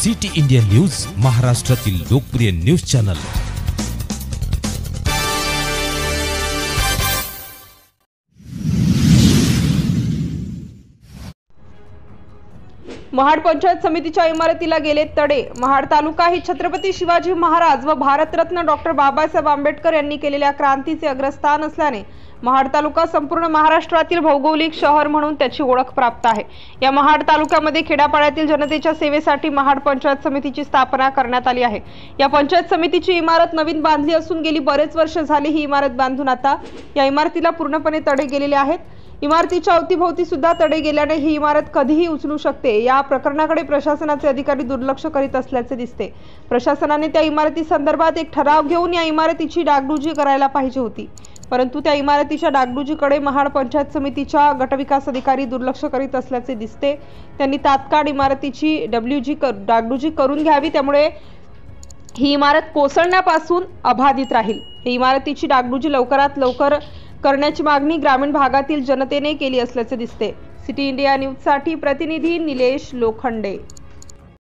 City India news, महाराष्ट्रातील लोकप्रिय news channel. Mahad panchayat समितीच्या इमारतीला गेले तडे। महाड तालुका ही छत्रपती शिवाजी महाराज व भारतरत्न डॉक्टर बाबासाहेब आंबेडकर यांनी केलेल्या क्रांतीचे अग्रस्थान असल्याने महाड तालुका संपूर्ण महाराष्ट्रातील भौगोलिक शहर म्हणून त्याची ओळख प्राप्त आहे। या महाड तालुक्यामध्ये खेड्यापाड्यातील जनतेच्या सेवेसाठी महाड पंचायत समितीची स्थापना करण्यात आली आहे। या पंचायत समितीची इमारत नवीन बांधली असून गेली बरेच वर्ष झाली ही इमारत बांधून आता या इमारतीला पूर्णपणे तडे गेलेले आहेत। इमारतीच्या अवतीभोवती सुद्धा तडे गेल्याने ही इमारत कधीही उचलू शकते। या प्रकरणाकडे प्रशासनाचे अधिकारी दुर्लक्ष करीत असल्याचे दिसते। प्रशासनाने त्या इमारती संदर्भात एक ठराव घेऊन या इमारतीची डागडुजी करायला पाहिजे होती, परंतु त्या इमारतीच्या डागडुजीकडे महाड पंचायत समितीच्या गटविकास अधिकारी दुर्लक्ष करीत असल्याचे दिसते। त्यांनी तात्काळ इमारतीची डागडुजी करून घ्यावी, त्यामुळे ही इमारत कोसळण्यापासून अबाधित राहील। ही इमारतीची डागडुजी लवकरात लवकर करण्याची मागणी ग्रामीण भागातील जनतेने केली असल्याचे दिसते। सिटी इंडिया न्यूज साठी प्रतिनिधी निलेश लोखंडे।